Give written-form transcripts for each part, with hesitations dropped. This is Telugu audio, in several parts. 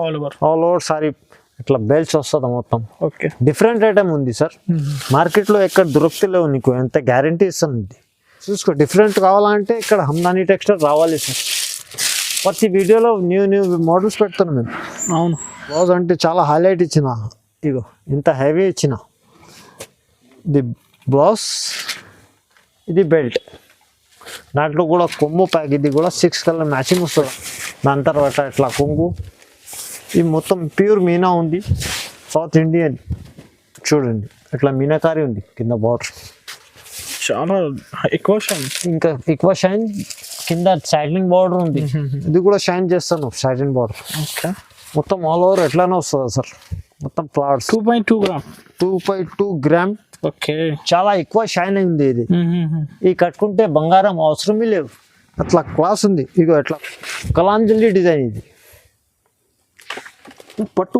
ఆల్ ఓవర్ సారీ ఇట్లా బెల్ట్స్ వస్తుంది మొత్తం. ఓకే, డిఫరెంట్ ఐటమ్ ఉంది సార్, మార్కెట్లో ఎక్కడ దొరుకుతలేవు నీకు, ఎంత గ్యారంటీ ఇస్తాను. చూసుకో, డిఫరెంట్ కావాలంటే ఇక్కడ హమ్దానీ టెక్స్టైల్ రావాలి సార్. ప్రతి వీడియోలో న్యూ మోడల్స్ పెడతాను మేము. అవును, బ్లౌజ్ అంటే చాలా హైలైట్ ఇచ్చిన, ఇగో ఇంత హెవీ ఇచ్చిన. ఇది బ్లౌజ్, ఇది బెల్ట్, దాంట్లో కూడా కొమ్ము ప్యాక్, ఇది కూడా 6 కలర్ మ్యాచింగ్ వస్తుంది. దాని తర్వాత ఇట్లా కొంగు, ఇది మొత్తం ప్యూర్ మీనా ఉంది, సౌత్ ఇండియన్. చూడండి ఇట్లా మీనాకారి ఉంది కింద బార్డర్, చాలా ఎక్కువ షైన్. ఇంకా ఎక్కువ షైన్ కింద సాటిన్ బార్డర్ ఉంది, ఇది కూడా షైన్ చేస్తాను సాటిన్ బార్డర్. ఓకే, మొత్తం ఆల్ ఓవర్ ఎట్లానే వస్తుంది సార్, మొత్తం ఫ్లవర్స్. 2.2 గ్రామ్. 2.2 గ్రామ్. ఓకే, చాలా ఎక్కువ షైన్ అయింది ఇది. ఈ కట్టుకుంటే బంగారం అవసరమే లేవు, అట్లా క్లాస్ ఉంది. ఇగో ఎట్లా కలాంజలి డిజైన్, ఇది పట్టు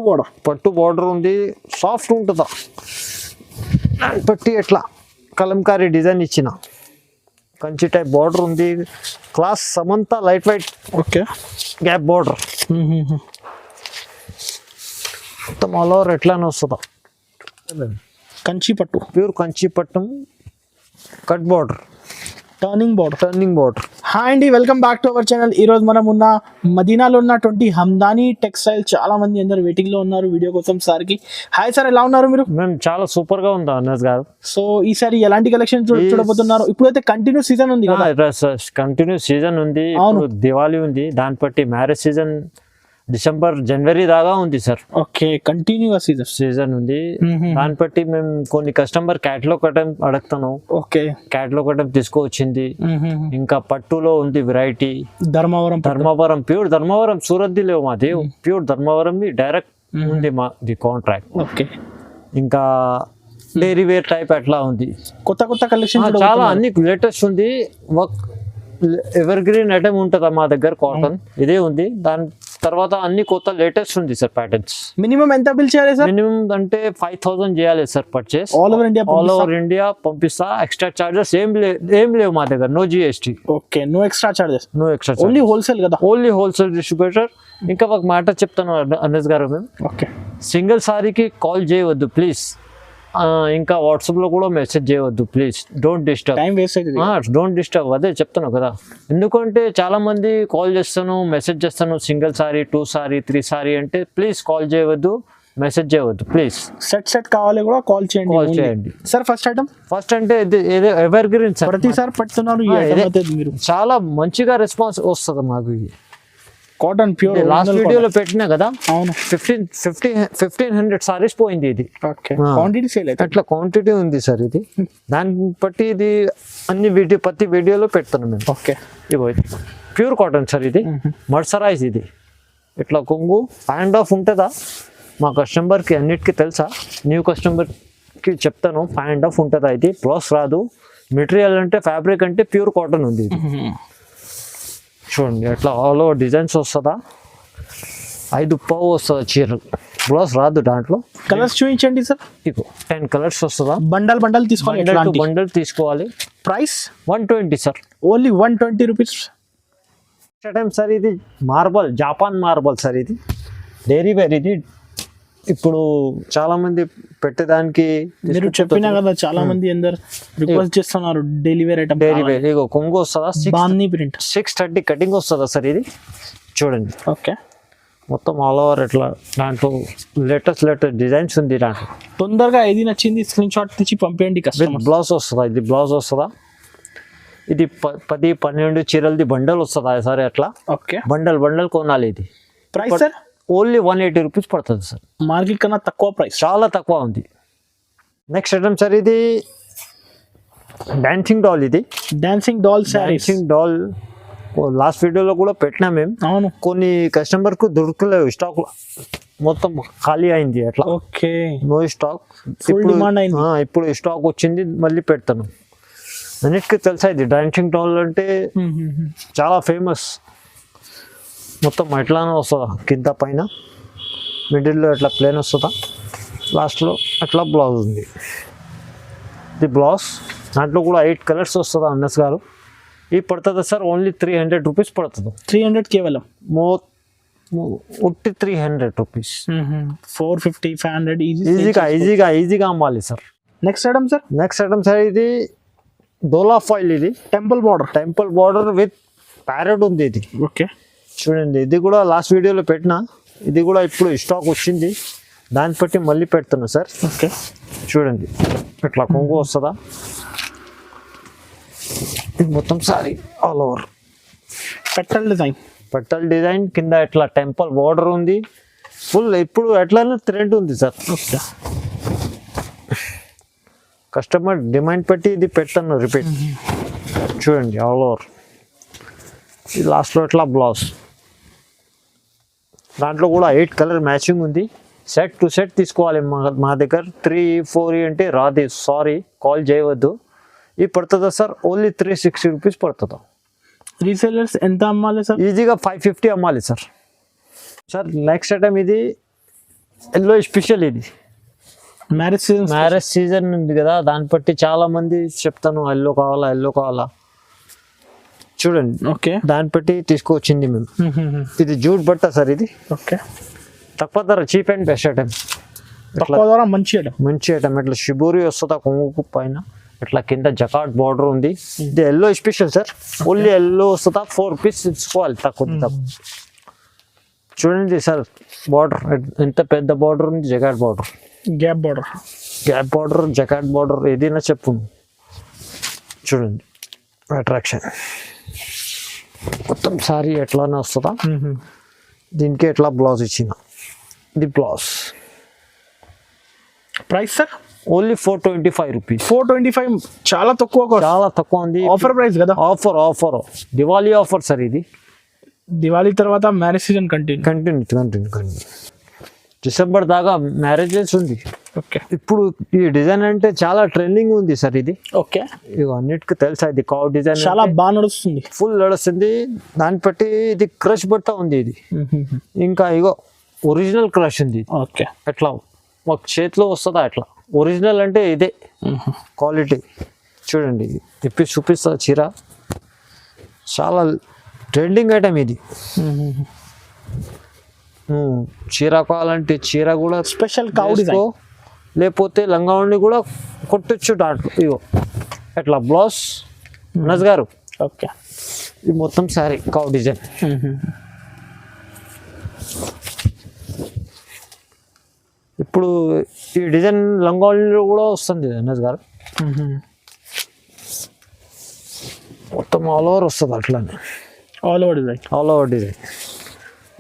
బార్డర్ ఉంది, సాఫ్ట్ ఉంటుందా పట్టి. ఎట్లా కలంకారీ డిజైన్ ఇచ్చిన, కంచి టైప్ బార్డర్ ఉంది, class Samantha light white. Okay, gap border మొత్తం ఆల్ ఓవర్ ఎట్లానే వస్తుందా, కంచి పట్టు, ప్యూర్ కంచి పట్టు, cut border, turning border. Hi అండి, welcome back to our channel. ఈ రోజు మనం ఉన్న మదీనాలో ఉన్నటువంటి హమ్దానీ టెక్స్టైల్. చాలా మంది అందరు వెయిటింగ్ లో ఉన్నారు వీడియో కోసం. సార్కి హాయ్ సార్, ఎలా ఉన్నారు మీరు? మేము చాలా సూపర్ గా ఉందా అన్నస్ గారు. సో ఈసారి ఎలాంటి కలెక్షన్ చూడబోతున్నారు? ఇప్పుడైతే కంటిన్యూ సీజన్ ఉంది కదా? కంటిన్యూ సీజన్ ఉంది, దివాళీ ఉంది, దాన్ని బట్టి మ్యారేజ్ సీజన్ డిసెంబర్ జనవరి దాకా ఉంది సార్. ఓకే, కంటిన్యూగా సీజన్ ఉంది. దాన్ని బట్టి మేము కొన్ని కస్టమర్ క్యాటలాగ్ ఐటమ్ అడుగుతాను. ఓకే, క్యాటలాగ్ ఐటమ్ తీసుకొచ్చింది. ఇంకా పట్టులో ఉంది వెరైటీ, ధర్మవరం ప్యూర్ ధర్మవరం, సూరత్ లేవు మాది, ప్యూర్ ధర్మవరం డైరెక్ట్ ఉంది మాది కాంట్రాక్ట్. ఓకే, ఇంకా డైరీ వేర్ టైప్ అట్లా ఉంది. కొత్త కలెక్షన్ చాలా అన్ని లేటెస్ట్ ఉంది. ఎవర్ గ్రీన్ ఐటమ్ ఉంటుందా మా దగ్గర, కాటన్ ఇదే ఉంది. దాని తర్వాత అన్ని కొత్త లేటెస్ట్ ఉంది సార్ ప్యాటర్న్స్. మినిమం ఎంత బిల్ చేయాలి సార్? మినిమం అంటే 5,000 చేయాలి sir purchase. All over India పంపిస్తా. ఎక్స్ట్రా చార్జెస్ ఏం లేవు మా దగ్గర, no GST. Okay, no extra charges. Only wholesale కదా? Only wholesale distributor. ఇంకా ఒక మాట చెప్తాను అనస్ గారు, మేము ఓకే సింగిల్ సారీకి కాల్ చేయవద్దు ప్లీజ్. ఇంకా వాట్సాప్లో కూడా మెసేజ్ చేయవద్దు ప్లీజ్. Don't disturb. అదే చెప్తాను కదా, ఎందుకంటే చాలా మంది కాల్ చేస్తాను, మెసేజ్ చేస్తాను, సింగిల్ సారీ, 2 సారీ, 3 సారీ అంటే ప్లీజ్ కాల్ చేయవద్దు, మెసేజ్ చేయవద్దు ప్లీజ్. సెట్ కావాలి కూడా కాల్ చేయండి సార్. ఫస్ట్ అంటే ఇది ఎవర్ గ్రీన్ సార్, ప్రతిసారి పడుతున్నారు. చాలా మంచిగా రెస్పాన్స్ వస్తుంది మాకు. ఇది కాటన్ ప్యూర్, లాస్ట్ వీడియోలో పెట్టినా కదా. అవును, 1500 సారీస్ పోయింది ఇది. క్వాంటిటీ సేల్ అయితే అట్లా క్వాంటిటీ ఉంది సార్. ఇది దాన్ని బట్టి ఇది అన్ని ప్రతి వీడియోలో పెడతాను మేము. ఓకే, ఇగో ప్యూర్ కాటన్ సార్, ఇది మర్సరైజ్. ఇది ఇట్లా కొంగు హ్యాండ్ ఆఫ్ ఉంటుందా మా కస్టమర్కి అన్నిటికీ తెలుసా? న్యూ కస్టమర్కి చెప్తాను, హ్యాండ్ ఆఫ్ ఉంటుందా. ఇది ప్లస్ రాదు. మెటీరియల్ అంటే ఫ్యాబ్రిక్ అంటే ప్యూర్ కాటన్ ఉంది. ఇది చూడండి ఎట్లా ఆల్ ఓవర్ డిజైన్స్ వస్తుందా. 5 పావు వస్తుందా చీరలు, బ్లౌజ్ రాదు. దాంట్లో కలర్స్ చూపించండి సార్. ఇగో 10 కలర్స్ వస్తుందా. బండల్ తీసుకోవాలి, బండల్ తీసుకోవాలి. Price 120 sir, only 120 rupees. Sir ఇది మార్బల్, జాపాన్ మార్బల్ సార్. ఇది డైరీ వేర్. ఇది ఇప్పుడు చాలా మంది పెట్టేదానికి మీరు చెప్పినా కదా, చాలా మంది అందరు రిక్వెస్ట్ చేస్తున్నారు డైలీ వేర్ ఐటమ్. ఇగో కొంగు వస్తుందా, బాందీ ప్రింట్, 630 కటింగ్ వస్తుందా సార్. ఇది చూడండి. ఓకే, మొత్తం ఆల్ ఓవర్ ఎట్లా, దాంట్లో లేటెస్ట్ డిజైన్స్ ఉంది. దాంట్లో తొందరగా ఏది నచ్చింది స్క్రీన్ షాట్ తీసి పంపేయండి. బ్లౌజ్ వస్తుందా, ఇది బ్లౌజ్ వస్తుందా. ఇది 10-12 చీరలది బండల్ వస్తుందా సార్. అట్లా ఓకే, బండల్ కొనాలి. ఇది ప్రైస్ సార్ ఓన్లీ 180 రూపీస్ పడుతుంది సార్. మార్కెట్ కన్నా తక్కువ ప్రైస్, చాలా తక్కువ ఉంది. నెక్స్ట్ ఐటమ్ సార్, ఇది డాన్సింగ్ డాల్. ఇది డాన్సింగ్ డాల్ లాస్ట్ వీడియోలో కూడా పెట్టినా మేము. అవును, కొన్ని కస్టమర్కు దొరకలేవు, స్టాక్ మొత్తం ఖాళీ అయింది. అట్లా ఓకే, నో స్టాక్. ఇప్పుడు స్టాక్ వచ్చింది, మళ్ళీ పెడతాను. అన్నిటికీ తెలుసా ఇది డాన్సింగ్ డాల్ అంటే చాలా ఫేమస్. మొత్తం ఎట్లానే వస్తుందా, కింద పైన మిడిల్లో ఎట్లా ప్లేన్ వస్తుందా, లాస్ట్లో అట్లా బ్లౌజ్ ఉంది. ఇది బ్లౌజ్, దాంట్లో కూడా 8 కలర్స్ వస్తుందా అన్నస్ గారు. ఇది పడుతుంది సార్ ఓన్లీ 300 రూపీస్ పడుతుంది. 300 కేవలం. ఉట్టి 300 రూపీస్. 450 500 ఈజీగా అమ్మాలి sir. Next item sir. Next item sir ఇది డోలా ఫాయిల్. ఇది టెంపుల్ బార్డర్ విత్ ప్యారెట్ ఉంది. ఇది ఓకే చూడండి, ఇది కూడా లాస్ట్ వీడియోలో పెట్టిన, ఇది కూడా ఇప్పుడు స్టాక్ వచ్చింది, దాన్ని బట్టి మళ్ళీ పెడుతున్నా సార్. ఓకే చూడండి, ఇట్లా కొంగు వస్తుందా, ఇది మొత్తం సారీ ఆల్ ఓవర్ పట్టల్ డిజైన్ కింద ఇట్లా టెంపుల్ బార్డర్ ఉంది ఫుల్. ఇప్పుడు ఎట్లనే ట్రెండ్ ఉంది సార్. ఓకే కస్టమర్ డిమాండ్ పెట్టి ఇది పెడతాను రిపీట్. చూడండి ఆల్ ఓవర్. ఈ లాస్ట్లో ఇట్లా బ్లౌజ్, దాంట్లో కూడా 8 కలర్ మ్యాచింగ్ ఉంది. సెట్ టు సెట్ తీసుకోవాలి మా దగ్గర. 3-4 అంటే రాదు, సారీ కాల్ చేయవద్దు. ఇది పడుతుందా సార్, ఓన్లీ 360 రూపీస్ పడుతుందా. రీసెలర్స్ ఎంత అమ్మాలి సార్? ఈజీగా 550 అమ్మాలి సార్. సార్ నెక్స్ట్ ఐటమ్ ఇది ఎల్లో స్పెషల్. ఇది మ్యారేజ్ సీజన్ ఉంది కదా, దాన్ని బట్టి చాలా మంది చెప్తాను ఎల్లో కావాలా. చూడండి ఓకే, దాన్ని బట్టి తీసుకొచ్చింది మేము. ఇది జూట్ బట్ట సార్. ఇది ఓకే, తక్కువ ధర, చీప్ అండ్ బెస్ట్ ఐటమ్. మంచి ఐటమ్. ఇట్లా షిబోరి వస్తుందా కొంగు పైన, ఇట్లా కింద జకాట్ బార్డర్ ఉంది. ఇది yellow special sir, only yellow వస్తుందా. 4 పీస్ తీసుకోవాలి తక్కువ. చూడండి సార్ బార్డర్ ఎంత పెద్ద బార్డర్ ఉంది, జకాట్ బార్డర్, గ్యాప్ బార్డర్, జకాట్ బార్డర్, ఏదైనా చెప్పు. చూడండి అట్రాక్షన్ మొత్తం సారీ ఎట్లానే వస్తుందా. దీనికి ఎట్లా బ్లౌజ్ ఇచ్చిన, ఇది blouse. Price sir only 425 rupees. 425 చాలా తక్కువ ఉంది. ఆఫర్ ప్రైస్ కదా. Offer Diwali offer sir. ఇది దివాళీ తర్వాత మ్యారేజ్ సీజన్ కంటిన్యూ. డిసెంబర్ దాకా మ్యారేజెస్ ఉంది. ఓకే, ఇప్పుడు ఈ డిజైన్ అంటే చాలా ట్రెండింగ్ ఉంది సార్. ఇది ఓకే, ఇవి అన్నిటికీ తెలుసా. ఇది కావ్ డిజైన్ చాలా బాగా నడుస్తుంది, ఫుల్ నడుస్తుంది. దాన్ని బట్టి ఇది క్రష్ బట్ట ఉంది. ఇది ఇంకా ఇగో ఒరిజినల్ క్రష్ ఉంది. ఓకే, ఎట్లా మాకు చేతిలో వస్తుందా అట్లా. ఒరిజినల్ అంటే ఇదే క్వాలిటీ. చూడండి ఇప్పి చూపిస్తా చీర, చాలా ట్రెండింగ్ ఐటమ్ ఇది. చీర కావాలంటే చీర కూడా స్పెషల్ కావ్ డిజైన్, లేకపోతే లంగావణి కూడా కొట్టొచ్చు దాంట్లో. ఇగో ఎట్లా బ్లౌజ్ నజ్ గారు. ఓకే, ఇది మొత్తం శారీ కావ్ డిజైన్. ఇప్పుడు ఈ డిజైన్ లంగావణిలో కూడా వస్తుంది నజ్ గారు. మొత్తం ఆల్ ఓవర్ వస్తుంది అట్లానే, ఆల్ ఓవర్ డిజైన్.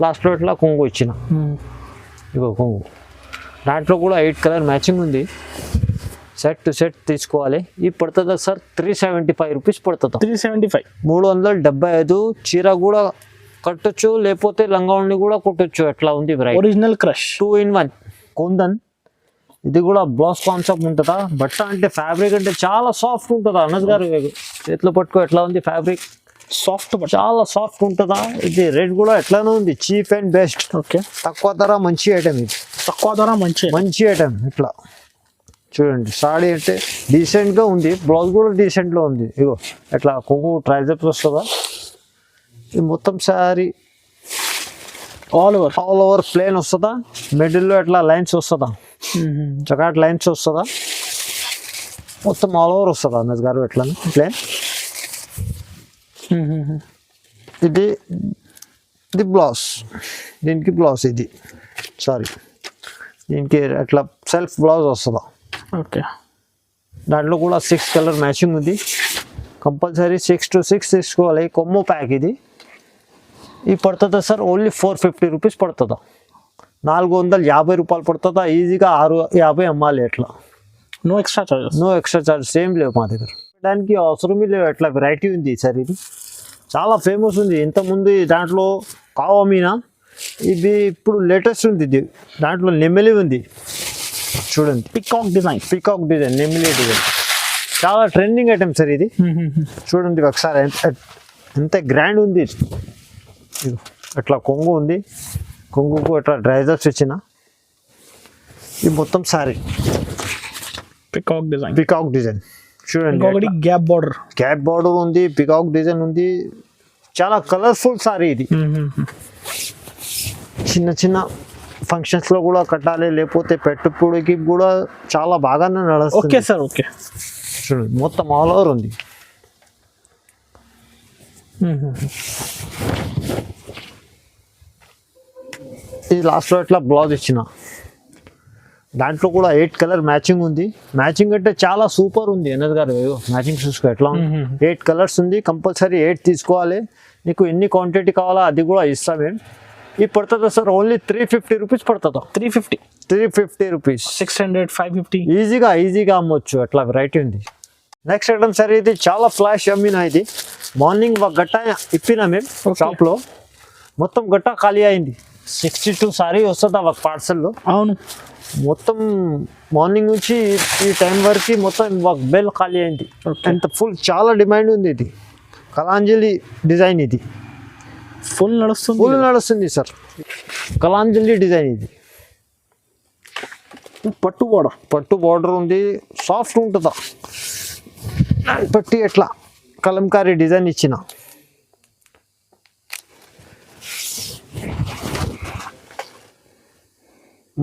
లాస్ట్లో ఇట్లా కొంగు ఇచ్చిన, ఇగో కొంగు. దాంట్లో కూడా 8 కలర్ మ్యాచింగ్ ఉంది. సెట్ టు సెట్ తీసుకోవాలి. ఇది పడుతుందా సార్ 375 రూపీస్ పడుతుంది. 375. చీర కూడా కట్టొచ్చు, లేకపోతే లంగావణి కూడా కొట్టొచ్చు. ఎట్లా ఉంది ఒరిజినల్ క్రష్ 2-in-1 కొందన్. ఇది కూడా బ్లౌజ్ కాన్సెప్ట్ ఉంటుందా. బట్ట అంటే ఫ్యాబ్రిక్ అంటే చాలా సాఫ్ట్ ఉంటుందా అన్నది గారు. చేతిలో పట్టుకో ఎట్లా ఉంది ఫ్యాబ్రిక్, సాఫ్ట్, చాలా సాఫ్ట్ ఉంటుందా. ఇది రేట్ కూడా ఎట్లానే ఉంది, చీప్ అండ్ బెస్ట్. ఓకే, తక్కువ ధర మంచి ఐటమ్. ఇది మంచి ఐటమ్. ఇట్లా చూడండి, సాడీ అంటే డీసెంట్గా ఉంది, బ్లౌజ్ కూడా డీసెంట్లో ఉంది. ఇగో ఎట్లా కొంగు ట్రైజప్స్ వస్తుందా. ఇది మొత్తం శారీ ఆల్ ఓవర్ ప్లేన్ వస్తుందా. మిడిల్లో ఎట్లా లైన్స్ వస్తుందా, చకాట్ లైన్స్ వస్తుందా. మొత్తం ఆల్ ఓవర్ వస్తుందా అన్నది గారు ఎట్లా ప్లేన్. ఇది బ్లౌజ్, దీనికి బ్లౌజ్. ఇది సారీ, దీనికి అట్లా సెల్ఫ్ బ్లౌజ్ వస్తుందా. ఓకే, దాంట్లో కూడా 6 కలర్ మ్యాచింగ్ ఉంది. కంపల్సరీ 6 to 6 తీసుకోవాలి. కొమ్మో ప్యాక్. ఇది పడుతుందా సార్, ఓన్లీ 450 రూపీస్ పడుతుందా. 450 రూపాయలు పడుతుందా. ఈజీగా 650 అమ్మాలి. ఎట్లా నో ఎక్స్ట్రా చార్జెస్ ఏం లేవు మా దగ్గర. దానికి అవసరమే లేవు. ఎట్లా వెరైటీ ఉంది సార్. ఇది చాలా ఫేమస్ ఉంది. ఇంతకుముందు దాంట్లో కావమీనా, ఇది ఇప్పుడు లేటెస్ట్ ఉంది. ఇది దాంట్లో నెమిలి ఉంది. చూడండి పికాక్ డిజైన్, నెమిలి డిజైన్ చాలా ట్రెండింగ్ ఐటమ్ సార్. ఇది చూడండి ఒకసారి ఎంత గ్రాండ్ ఉంది. అట్లా కొంగు ఉంది, కొంగుకు అట్లా డ్రైజర్స్ ఇచ్చిన. ఇది మొత్తం సారీ పికాక్ డిజైన్. చూడండి గ్యాప్ బార్డర్ ఉంది, పికాక్ డిజైన్ ఉంది. చాలా కలర్ఫుల్ సారీ ఇది. చిన్న చిన్న ఫంక్షన్స్లో కూడా కట్టాలి, లేకపోతే పెట్టుబడికి కూడా చాలా బాగానే నడుస్తుంది. Okay sir, okay. చూడండి మొత్తం ఆల్ ఓవర్ ఉంది. ఇది లాస్ట్లో ఇట్లా బ్లౌజ్ ఇచ్చిన, దాంట్లో కూడా 8 కలర్ మ్యాచింగ్ ఉంది. మ్యాచింగ్ అంటే చాలా సూపర్ ఉంది ఎనద్ గారు. మ్యాచింగ్ చూసుకో ఎట్లా ఉంది. 8 కలర్స్ ఉంది, కంపల్సరీ 8 తీసుకోవాలి. నీకు ఎన్ని క్వాంటిటీ కావాలో అది కూడా ఇస్తాం మేము. ఇది పడుతుందా సార్? ఓన్లీ 350 రూపీస్ పడుతుందా? 350 రూపీస్. 600, 550 ఈజీగా అమ్మొచ్చు, అట్లా వెరైటీ ఉంది. నెక్స్ట్ ఐటమ్ సార్, ఇది చాలా ఫ్లాష్ అమ్మినా. ఇది మార్నింగ్ ఒక గట్ట ఇప్పినా మేము షాప్లో, మొత్తం గట్ట ఖాళీ అయింది. 62 సారీ వస్తుందా ఒక పార్సల్లో. అవును, మొత్తం మార్నింగ్ నుంచి ఈ టైం వరకు మొత్తం ఒక బెల్ ఖాళీ అయింది. అంత ఫుల్ చాలా డిమాండ్ ఉంది. ఇది కలాంజలి డిజైన్, ఇది ఫుల్ నడుస్తుంది సార్. కలాంజలి డిజైన్, ఇది పట్టు బార్డర్ ఉంది, సాఫ్ట్ ఉంటుందా పట్టి. ఎట్లా కలంకారీ డిజైన్ ఇచ్చిన.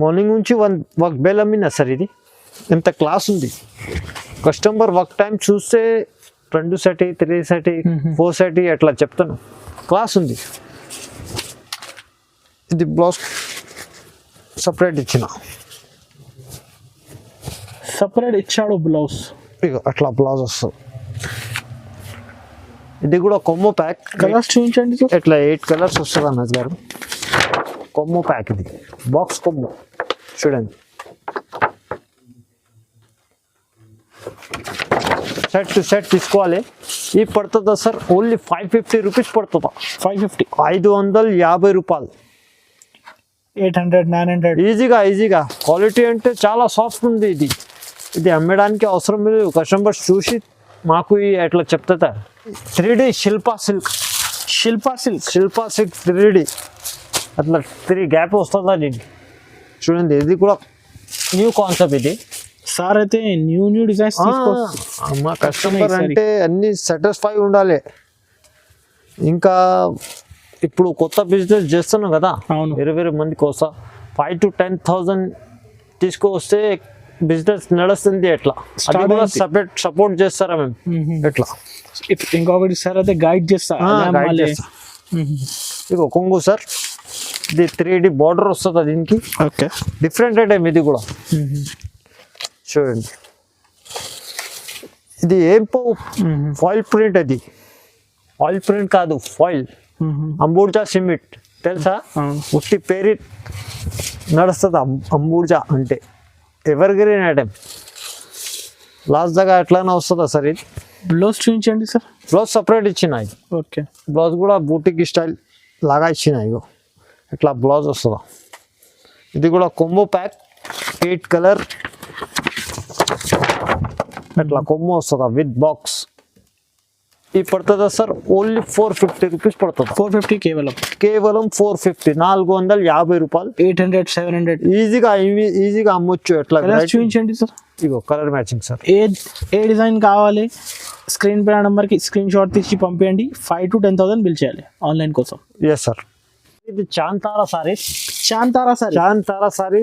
మార్నింగ్ నుంచి వర్క్ బెల్ అమ్మినా సార్. ఇది ఎంత క్లాస్ ఉంది. కస్టమర్ వర్క్ టైం చూస్తే 2 సెట్, 3 సెట్, 4 సెట్ అట్లా చెప్తాను. క్లాస్ ఉంది. ఇది బ్లౌజ్ సపరేట్ ఇచ్చాడు బ్లౌజ్. ఇక అట్లా బ్లౌజ్ వస్తుంది. ఇది కూడా కొమ్మో ప్యాక్. కలర్స్ చూపించండి సార్. ఇట్లా 8 కలర్స్ వస్తుంది అన్నది గారు. కొమ్మో ప్యాక్, ఇది బాక్స్ కొమ్మో. చూడండి సెట్ టు సెట్ తీసుకోవాలి. ఇది పడుతుందా సార్? ఓన్లీ 550 రూపీస్ పడుతుందా? 550 రూపాయలు. 800, 900 ఈజీగా. క్వాలిటీ అంటే చాలా సాఫ్ట్ ఉంది. ఇది అమ్మడానికి అవసరం లేదు. కస్టమర్స్ చూసి మాకు ఎట్లా చెప్తా. 3D శిల్పా సిల్క్ 3D అట్లా 3 గ్యాప్ వస్తుందా దీనికి. చూడండి ఇది కూడా న్యూ కాన్సెప్ట్. ఇది సార్ అయితే న్యూ డిజైన్స్ మా కస్టమర్ అంటే అన్ని సాటిస్ఫై ఉండాలి. ఇంకా ఇప్పుడు కొత్త బిజినెస్ చేస్తున్నాం కదా, వేరే మందికి వస్తా 5 to 10,000 తీసుకొస్తే బిజినెస్ నడుస్తుంది. ఎట్లా అది కూడా సపోర్ట్ చేస్తారా మేము. ఎట్లా ఇంకొకటి సార్ అయితే గైడ్ చేస్తా. ఇగో కొంగు సార్, ఇది 3D బార్డర్ వస్తుంది దీనికి. ఓకే, డిఫరెంట్ ఐటమ్ ఇది కూడా. చూడండి ఇది ఏం ఫాయిల్ ప్రింట్. అది ఆయిల్ ప్రింట్ కాదు, ఫాయిల్. అంబూర్జా సిమెంట్ తెలుసా? ఉట్టి పేరు నడుస్తుంది అంబూర్జా అంటే. Ever green item. లాస్ట్ దాకా ఎట్లానే వస్తుందా సార్? ఇది బ్లౌజ్ చూపించండి సార్. బ్లౌజ్ సపరేట్ ఇచ్చిన. ఓకే, బ్లౌజ్ కూడా బూటిక్ స్టైల్ లాగా ఇచ్చిన. ఇగో ఇట్లా బ్లౌజ్ వస్తుందా. ఇది కూడా కొమ్మో ప్యాక్, 8 కలర్ అట్లా కొమ్మో వస్తుందా విత్ బాక్స్. ఇది పడుతుందా సార్? ఓన్లీ 450 రూపీస్ పడుతుంది. 450 కేవలం 450, 450 రూపాయలు. 800, 700 ఈజీగా అమ్మొచ్చు. ఎట్లా చూపించండి సార్. ఇగో కలర్ మ్యాచింగ్ సార్. ఏ డిజైన్ కావాలి స్క్రీన్ పై నెంబర్కి స్క్రీన్ షాట్ తీసి పంపించండి. 5 to 10,000 బిల్ చేయాలి ఆన్లైన్ కోసం. Yes sir. ఇది చాంతారా సారీ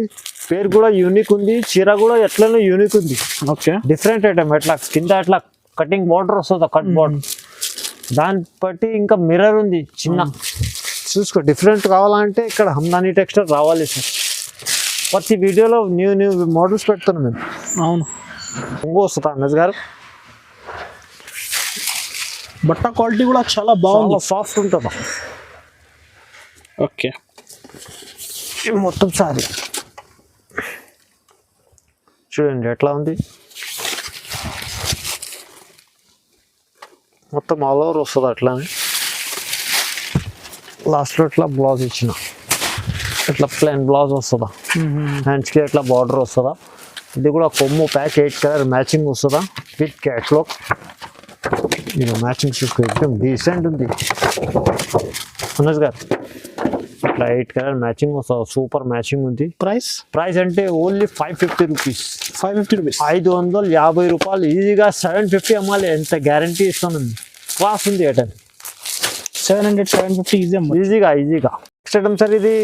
పేరు కూడా యూనిక్ ఉంది. చీర కూడా ఎట్లనో యూనిక్ ఉంది. Okay, different item. ఎట్లా కింద ఎట్లా కటింగ్ బార్డర్ వస్తుంది, కట్ బార్డర్. దాన్ని బట్టి ఇంకా మిర్రర్ ఉంది చిన్న. చూసుకో, డిఫరెంట్ కావాలంటే ఇక్కడ హందానీ టెక్స్టైల్ రావాలి సార్. ప్రతి వీడియోలో న్యూ మోడల్స్ పెడుతున్నాం మేము. అవును, వస్తుంది అన్నది గారు. బట్ట క్వాలిటీ కూడా చాలా బాగుంది, సాఫ్ట్ ఉంటుంది. ఓకే, మొత్తం సారీ చూడండి ఎట్లా ఉంది. మొత్తం ఆల్ ఓవర్ వస్తుంది అట్లానే. లాస్ట్లో ఇట్లా బ్లౌజ్ ఇచ్చిన. ఇట్లా ప్లెయిన్ బ్లౌజ్ వస్తుందా, హ్యాండ్స్కి ఇట్లా బార్డర్ వస్తుందా. ఇది కూడా కొమ్ము ప్యాక్ 8 కలర్ మ్యాచింగ్ వస్తుందా విత్ క్యాట్లాగ్. ఇది మ్యాచింగ్ చూసుకో, ఎక్దమ్ డీసెంట్ ఉంది మనోజ్ గారు. ఇట్లా 8 కలర్ మ్యాచింగ్ వస్తుంది, సూపర్ మ్యాచింగ్ ఉంది. ప్రైస్ అంటే ఓన్లీ 550 రూపీస్. 550 రూపాయలు. ఈజీగా 750 అమ్మాలి, ఎంత గ్యారంటీ ఇస్తాను. క్లాస్ ఉంది ఐటమ్. 700, 750 ఈజీగా. నెక్స్ట్ ఐటమ్ సార్, ఇది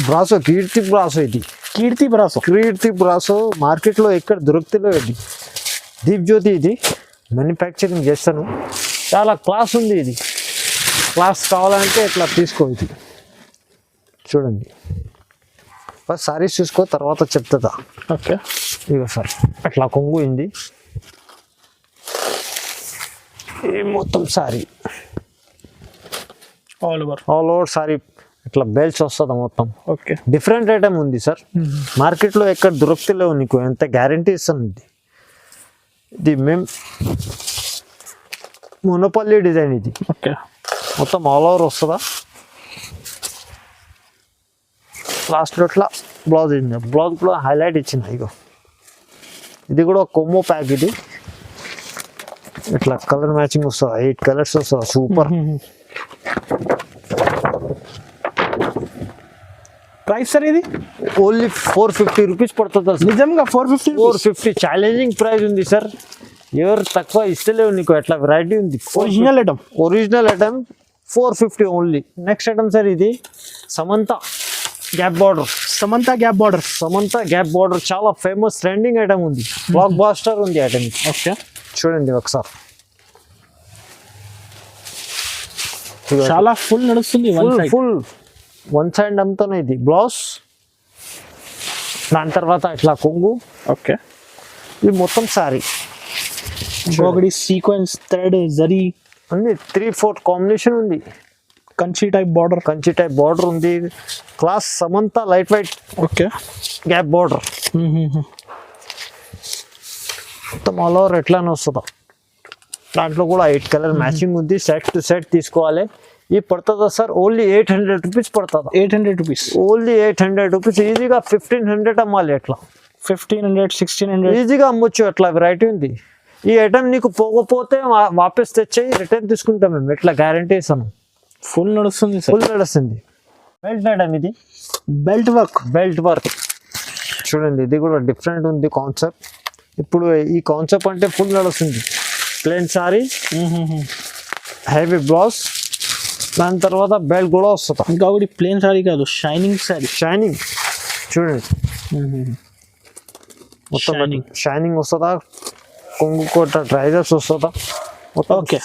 బ్రాసో కీర్తి బ్రాసో ఇది కీర్తి బ్రాసో. కీర్తి బ్రాసో మార్కెట్లో ఎక్కడ దొరుకుతుందో ఇది. దీప్ జ్యోతి ఇది మ్యానుఫ్యాక్చరింగ్ చేస్తాను. చాలా క్లాస్ ఉంది ఇది. క్లాస్ కావాలంటే ఇట్లా తీసుకో. ఇది చూడండి, ఫస్ట్ సారీస్ చూసుకో, తర్వాత చెప్తుందా. ఓకే, ఇక సార్ అట్లా కొంగు ఉంది. ఈ మొత్తం సారీ ఆల్ ఓవర్ సారీ ఇట్లా బెల్ట్స్ వస్తుంది మొత్తం. ఓకే, డిఫరెంట్ ఐటమ్ ఉంది సార్. మార్కెట్లో ఎక్కడ దొరుకుతలేవు నీకు, ఎంత గ్యారంటీ ఇస్తాను. ఇది మేము మునపల్లి డిజైన్ ఇది. ఓకే, మొత్తం ఆల్ ఓవర్ వస్తుందా. లాస్ట్లో ఇట్లా బ్లౌజ్ ఇచ్చింది. బ్లౌజ్ కూడా హైలైట్ ఇచ్చింది. ఇగో ఇది కూడా కొమ్మో ప్యాక్. ఇది ఇట్లా కలర్ మ్యాచింగ్ వస్తుంది. 8 కలర్స్ వస్తుంది. సూపర్. ప్రైస్ సార్ ఇది ఓన్లీ 450 రూపీస్ పడుతుంది సార్. నిజంగా 450. 450 ఛాలెంజింగ్ ప్రైస్ ఉంది సార్. ఎవరు తక్కువ ఇస్తలేవు నీకు. ఎట్లా వెరైటీ ఉంది. Original item. Original item 450 only. Next item sir ఇది Samantha gap border. Samantha gap border. Samantha gap border చాలా ఫేమస్ ట్రెండింగ్ ఐటమ్ ఉంది. బ్లాక్ బాస్టర్ ఉంది ఐటమ్. ఓకే, చూడండి ఒకసారి. చాలా ఫుల్ నడుస్తుంది. ఫుల్ వన్ సైడ్ అమ్ముతాను. ఇది బ్లౌజ్, దాని తర్వాత ఇట్లా కొంగు. ఓకే, ఇది మొత్తం సారీ. ఒకటి సీక్వెన్స్, థ్రెడ్, జరీ ఉంది. 3-4 కాంబినేషన్ ఉంది. Kanchi type border. Kanchi type border ఉంది. Class Samantha light white okay, gap border. మొత్తం ఆల్ ఓవర్ ఎట్లానే వస్తుందా. దాంట్లో కూడా 8 కలర్ మ్యాచింగ్ ఉంది. సెట్ టు సెట్ తీసుకోవాలి. ఈ పడుతుందా సార్ ఓన్లీ 800 రూపీస్ పడుతుందా. 800 రూపీస్. Only 800 rupees. ఈజీగా 1500 అమ్మాలి. ఎట్లా 1500, 1600 ఈజీగా అమ్మొచ్చు. ఎట్లా వెరైటీ ఉంది. ఈ ఐటమ్ నీకు పోకపోతే వాపస్ తెచ్చేయి, రిటర్న్ తీసుకుంటాం మేము. ఎట్లా గ్యారంటీ ఇస్తాను. ఫుల్ నడుస్తుంది సార్. ఫుల్ నడుస్తుంది. బెల్ట్ ఐటమ్ ఇది. Belt work. బెల్ట్ వర్క్ చూడండి. ఇది కూడా డిఫరెంట్ ఉంది కాన్సెప్ట్. ఇప్పుడు ఈ కాన్సెప్ట్ అంటే ఫుల్ నడుస్తుంది. ప్లెయిన్ సారీ, హెవీ బ్లౌజ్, దాని తర్వాత బెల్ట్ కూడా వస్తుంది. ఇంకా ఒకటి ప్లేన్ సారీ కాదు, షైనింగ్ సారీ. షైనింగ్ చూడండి. మొత్తం షైనింగ్ వస్తుందా. కొంగు కోట ట్రైజర్స్ వస్తుందా. ఓకే,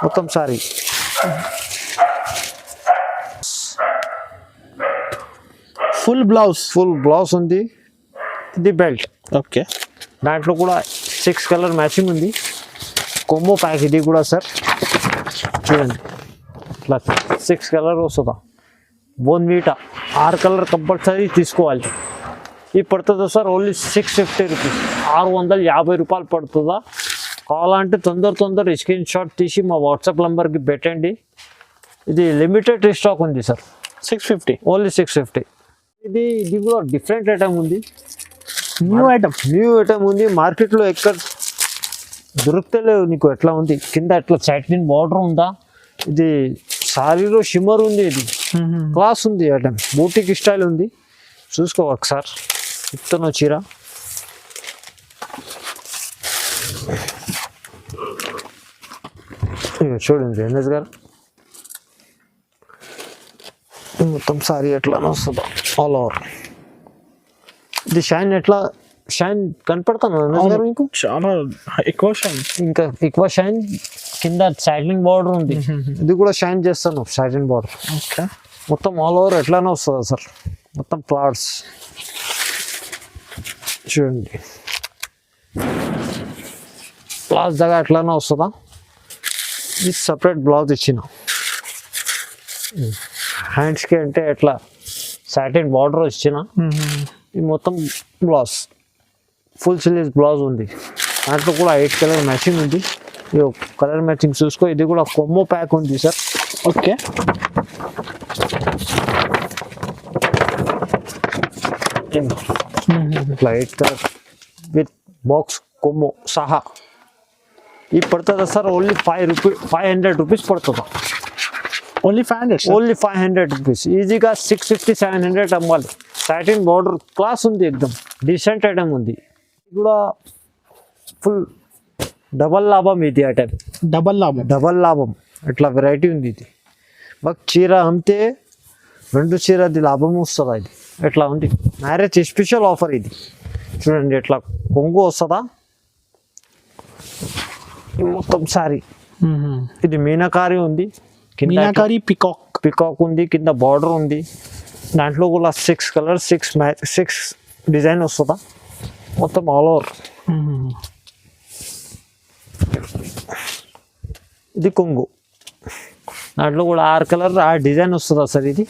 మొత్తం sorry. Full blouse. Full blouse ఉంది. ఇది బెల్ట్. ఓకే, దాంట్లో కూడా 6 కలర్ మ్యాచింగ్ ఉంది. కొమ్మో ప్యాక్ ఇది కూడా సార్. చూడండి ఇట్లా 6 కలర్ వస్తుందా. బోన్వీటా 6 కలర్ కంపల్సరీ తీసుకోవాలి. ఇది పడుతుందా సార్ ఓన్లీ 650 రూపీస్. 650 రూపాయలు పడుతుందా. కావాలంటే తొందర స్క్రీన్ షాట్ తీసి మా వాట్సాప్ నెంబర్కి పెట్టండి. ఇది లిమిటెడ్ స్టాక్ ఉంది సార్. 650. ఓన్లీ 650. ఇది కూడా డిఫరెంట్ ఐటమ్ ఉంది. న్యూ ఐటమ్ ఉంది. మార్కెట్లో ఎక్కడ దొరుకుతలేవు నీకు. ఎట్లా ఉంది. కింద ఎట్లా సాటిన్ బార్డర్ ఉందా. ఇది సారీలో షిమ్మర్ ఉంది. ఇది క్లాస్ ఉంది ఐటమ్. బూటిక్ స్టైల్ ఉంది. చూసుకో ఒకసారి. ఇత్తనో చీర. చూడండి ఎన్ఎస్ గారు. మొత్తం సారీ ఎట్లా వస్తుందో ఆల్ ఓవర్. ఇది షైన్ ఎట్లా షైన్ కనపడతాను ఎన్ఎస్ గారు మీకు. చాలా ఎక్కువ షైన్. ఇంకా ఎక్కువ షైన్. కింద సాటిన్ బార్డర్ ఉంది. ఇది కూడా షైన్ చేస్తాను. Satin border. ఓకే, మొత్తం ఆల్ ఓవర్ ఎట్లానే వస్తుందా సార్. మొత్తం ఫ్లవర్స్ చూడండి. బ్లౌజ్ దగ్గర ఎట్లానే వస్తుందా. ఇది సపరేట్ బ్లౌజ్ ఇచ్చిన. హ్యాండ్స్కి అంటే ఎట్లా సాటిన్ బార్డర్ ఇచ్చిన. ఇది మొత్తం బ్లౌజ్ ఫుల్ స్లీవ్స్ బ్లౌజ్ ఉంది. దాంట్లో కూడా 8 కలర్ మ్యాచింగ్ ఉంది. ఇది కలర్ మ్యాచింగ్ చూసుకో. ఇది కూడా కొమ్మో ప్యాక్ ఉంది సార్. ఓకే, ఇట్లా 8 కలర్ విత్ బాక్స్ కొమ్మో సహా. ఇది పడుతుందా సార్ ఓన్లీ 500 రూపీస్ పడుతుందా. ఓన్లీ 500. Only 500 rupees. ఈజీగా 650-700 అమ్మాలి. సాటిన్ బార్డర్ క్లాస్ ఉంది. ఎక్దమ్ డీసెంట్ ఐటమ్ ఉంది. ఇది కూడా ఫుల్ డబల్ లాభం. ఇది ఐటమ్ డబల్ లాభం. ఇట్లా వెరైటీ ఉంది. ఇది మాకు చీర అమ్మితే రెండు చీరది లాభం వస్తుందా ఇది ఎట్లా ఉంది మ్యారేజ్ స్పెషల్ ఆఫర్ ఇది చూడండి ఎట్లా కొంగు వస్తుందా ఇది మొత్తం సారీ ఇది మీనాకారి ఉంది కింద మీనాకారి పికాక్ ఉంది కింద బార్డర్ ఉంది దాంట్లో కూడా 6 కలర్స్ 6 డిజైన్ వస్తుందా మొత్తం ఆల్ ఓవర్ ఇది కొంగు దాంట్లో కూడా 6 కలర్ 6 డిజైన్ వస్తుందా సార్ ఇది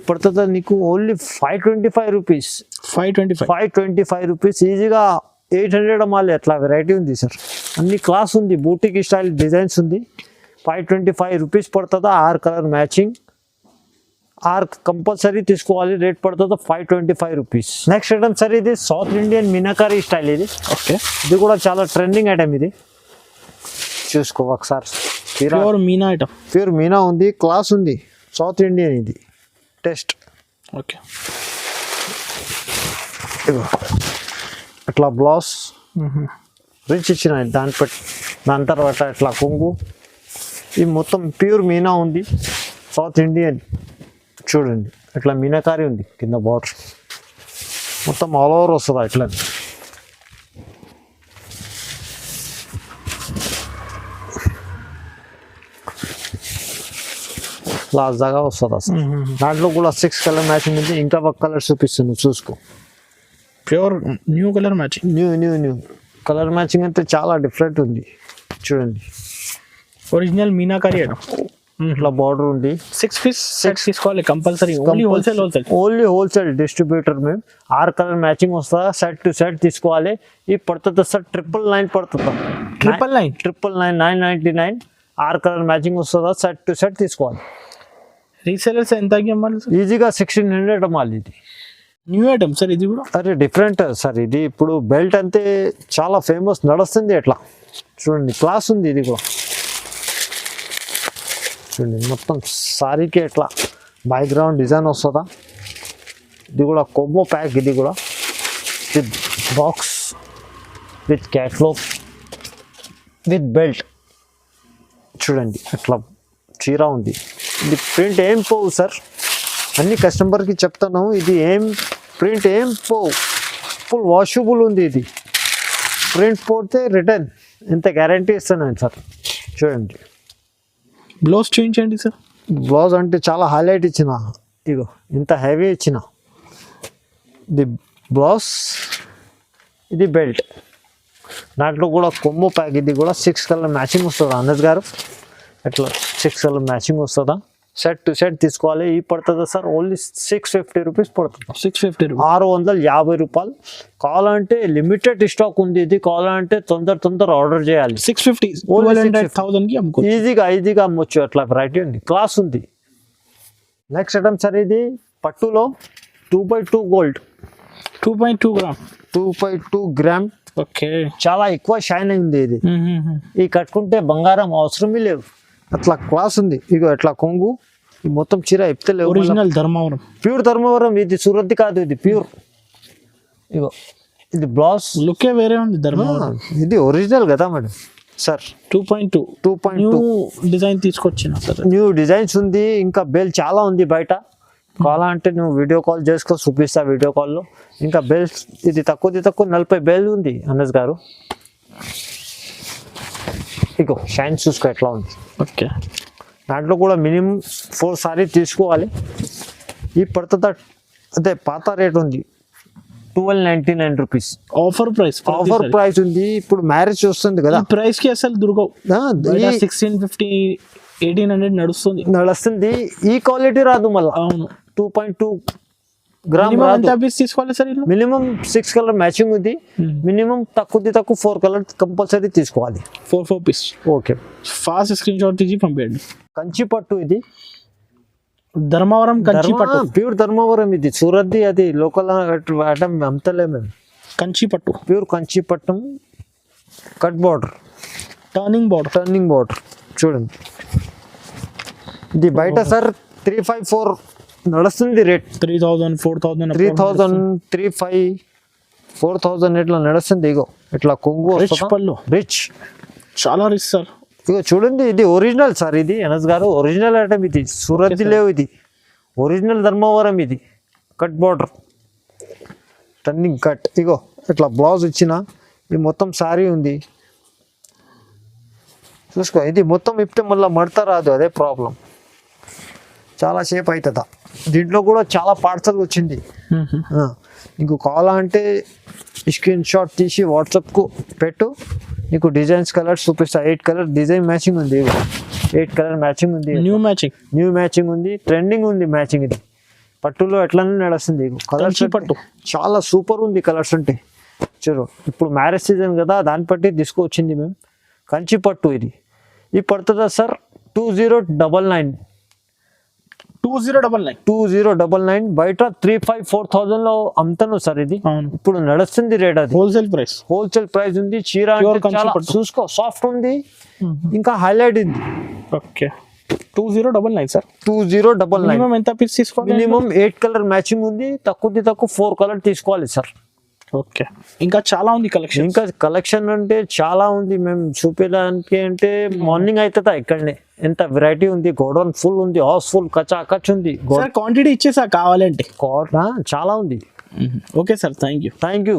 పడుతుందా నీకు ఓన్లీ 525 రూపీస్ 525 రూపీస్ ఈజీగా 800 అమ్మాలి అట్లా వెరైటీ ఉంది సార్ అన్ని క్లాస్ ఉంది బూటిక్ స్టైల్ డిజైన్స్ ఉంది 525 రూపీస్ పడుతుందా 6 కలర్ మ్యాచింగ్ 6 కంపల్సరీ తీసుకోవాలి రేట్ పడుతుందా 525 రూపీస్ నెక్స్ట్ ఐటమ్ సార్ ఇది సౌత్ ఇండియన్ మీనాకారి స్టైల్ ఇది ఓకే ఇది కూడా చాలా ట్రెండింగ్ ఐటమ్ ఇది చూసుకో ఒకసారి pure Meena item pure Meena ఉంది క్లాస్ ఉంది సౌత్ ఇండియన్ ఇది టెస్ట్ ఓకే ఇగో అట్లా బ్లౌజ్ రిచ్ ఇచ్చిన దాని తర్వాత ఇట్లా కొంగు ఇది మొత్తం ప్యూర్ మీనా ఉంది సౌత్ ఇండియన్ చూడండి ఇట్లా మీనాకారి ఉంది కింద బార్డర్ మొత్తం ఆల్ ఓవర్ వస్తుంది ఇట్లా లాస్ట్ దాకా వస్తుంది అసలు దాంట్లో కూడా 6 కలర్ మ్యాచింగ్ ఉంది ఇంకా ఒక కలర్ చూపిస్తుంది చూసుకో pure new colour matching new colour matching అంటే చాలా డిఫరెంట్ ఉంది చూడండి ఒరిజినల్ మీనాకారి ఐటమ్ ఇట్లా బార్డర్ ఉంది 6 పీస్ తీసుకోవాలి కంపల్సరీ ఓన్లీ హోల్సేల్ డిస్ట్రిబ్యూటర్ మేము 6 కలర్ మ్యాచింగ్ వస్తుందా సెట్ టు సెట్ తీసుకోవాలి ఈ పడుతుంది సార్ 999 పడుతుందా 999 6 కలర్ మ్యాచింగ్ వస్తుందా సెట్ టు సెట్ తీసుకోవాలి రీసేలర్స్ ఎంత అమ్మాలి ఈజీగా 1600 అమ్మాలి ఇది న్యూ ఐటమ్ సార్ ఇది కూడా అరే డిఫరెంట్ సార్ ఇది ఇప్పుడు బెల్ట్ అంతే చాలా ఫేమస్ నడుస్తుంది ఎట్లా చూడండి క్లాస్ ఉంది ఇది కూడా చూడండి మొత్తం సారీకి ఎట్లా బ్యాక్గ్రౌండ్ డిజైన్ వస్తుందా ఇది కూడా కొమ్మో ప్యాక్ ఇది కూడా with box with catalogue with belt చూడండి అట్లా చీర ఉంది ఇది ప్రింట్ ఏం పోవు సార్ అన్ని కస్టమర్కి చెప్తాను ఇది ప్రింట్ ఏం పోవు ఫుల్ వాషబుల్ ఉంది ఇది ప్రింట్ పోతే రిటర్న్ ఇంత గ్యారంటీ ఇస్తున్నాను సార్ చూడండి బ్లౌజ్ చూపించండి సార్ బ్లౌజ్ అంటే చాలా హైలైట్ ఇచ్చిన ఇగో ఇంత హెవీ ఇచ్చిన ఇది బ్లౌజ్ ఇది బెల్ట్ దాంట్లో కూడా కొమ్ము ప్యాక్ ఇది కూడా 6 కలర్ మ్యాచింగ్ వస్తుందా అనస్ గారు అట్లా 6 కలర్ మ్యాచింగ్ వస్తుందా సెట్ టు సెట్ తీసుకోవాలి ఈ పడుతుందా సార్ ఓన్లీ 650 రూపీస్ పడుతుంది 650 రూపాయలు కావాలంటే లిమిటెడ్ స్టాక్ ఉంది ఇది కావాలంటే తొందర ఆర్డర్ చేయాలి 650 ఈజీగా అమ్మొచ్చు అట్లా వెరైటీ ఉంది క్లాస్ ఉంది నెక్స్ట్ ఐటమ్ సార్ ఇది పట్టులో 2x2 గోల్డ్ 2.2 గ్రామ్ ఓకే చాలా ఎక్కువ షైన్ అయింది ఇది ఈ కట్టుకుంటే బంగారం అవసరమే లేవు అట్లా క్లాస్ ఉంది ఇగో ఎట్లా కొంగు ఈ మొత్తం చీర ఎప్తలేవు ఒరిజినల్ ధర్మవరం ప్యూర్ ధర్మవరం ఇది సూరత్ కాదు ఇది ప్యూర్ ఇగో ఇది బ్లౌజ్ లుకే వేరే ఉంది ధర్మవరం ఇది ఒరిజినల్ కదా మేడం సార్ 2.2 డిజైన్ తీసుకొచ్చిన సార్ న్యూ డిజైన్స్ ఉంది ఇంకా బెల్ చాలా ఉంది బయట కావాలంటే నువ్వు వీడియో కాల్ చేసుకో చూపిస్తా వీడియో కాల్లో ఇంకా బెల్ ఇది తక్కువ 40 బెల్ ఉంది అనస్ గారు ఇగో షైన్ చూసుకో ఎట్లా ఉంది ఓకే దాంట్లో కూడా మినిమం 4 సారీ తీసుకోవాలి ఈ పడుతుందా అదే పాత రేట్ ఉంది 1299 రూపీస్ ఆఫర్ ప్రైస్ ఉంది ఇప్పుడు మ్యారేజ్ వస్తుంది కదా ప్రైస్ కి అసలు దొరకవు 1650 1800 నడుస్తుంది ఈ క్వాలిటీ రాదు మళ్ళీ అవును 2.2 గ్రామ్ తీసుకోవాలి సార్ మినిమం 6 కలర్ మ్యాచింగ్ ఉంది మినిమం తక్కువ 4 కలర్ కంపల్సరీ తీసుకోవాలి 4 piece okay fast screen shot తీసి పంపేయండి కంచి పట్టు ఇది ధర్మవరం కంచి పట్టు ప్యూర్ ధర్మవరం ఇది సూరత్ అది లోకల్ ఐటమ్ అమ్ముతలే మేము కంచి పట్టు ప్యూర్ కంచి పట్టు కట్ బార్డర్ టర్నింగ్ బార్డర్ చూడండి ఇది బయట సార్ 354 నడుస్తుంది రేట్ 3000 4000 4000 ఇట్లా నడుస్తుంది ఇగో ఇట్లా కొంగు రిచ్ చాలా రిచ్ సార్ ఇగో చూడండి ఇది ఒరిజినల్ సార్ ఇది అనస్ గారు ఒరిజినల్ ఐటమ్ ఇది సూరత్ లేవు ఇది ఒరిజినల్ ధర్మవరం ఇది కట్ బార్డర్ టర్నింగ్ కట్ ఇగో ఇట్లా బ్లౌజ్ ఇచ్చిన ఇది మొత్తం సారీ ఉంది చూసుకో. ఇది మొత్తం ఇప్పితే మళ్ళీ మడత రాదు, అదే ప్రాబ్లం, చాలా సేపు అవుతుందా. దీంట్లో కూడా చాలా పార్సల్ వచ్చింది. నీకు కావాలంటే స్క్రీన్ షాట్ తీసి వాట్సాప్కు పెట్టు, నీకు డిజైన్స్ కలర్స్ చూపిస్తా. 8 కలర్ డిజైన్ మ్యాచింగ్ ఉంది, 8 కలర్ మ్యాచింగ్ ఉంది, న్యూ మ్యాచింగ్ ఉంది, ట్రెండింగ్ ఉంది మ్యాచింగ్. ఇది పట్టులో ఎట్లనే నడుస్తుంది కలర్స్, పట్టు చాలా సూపర్ ఉంది కలర్స్ అంటే. చూడు ఇప్పుడు మ్యారేజ్ సీజన్ కదా, దాన్ని బట్టి తీసుకొచ్చింది మేము. కంచి పట్టు ఇది పడుతుందా సార్ 2099. 2099 బయట 3,500-4,000 లో అమ్ముతాను సార్. ఇది ఇప్పుడు నడుస్తుంది రేట్, అది హోల్సేల్ ప్రైస్ ఉంది. చీర చాలా చూసుకో సాఫ్ట్ ఉంది, ఇంకా హైలైట్ ఉంది. Okay 2099 sir. 2099 ఎంత పీస్ తీసుకోవాలి? మినిమం 8 కలర్ మ్యాచింగ్ ఉంది, తక్కువ 4 కలర్ తీసుకోవాలి సార్. ఓకే ఇంకా చాలా ఉంది కలెక్షన్. ఇంకా కలెక్షన్ అంటే చాలా ఉంది, మేము చూపించడానికి అంటే మార్నింగ్ అవుతుందా ఇక్కడనే. ఎంత వెరైటీ ఉంది, గోడౌన్ ఫుల్ ఉంది, హౌస్ ఫుల్ కచా కచ్ ఉంది. క్వాంటిటీ ఇచ్చేసా కావాలంటే చాలా ఉంది. Okay sir, thank you.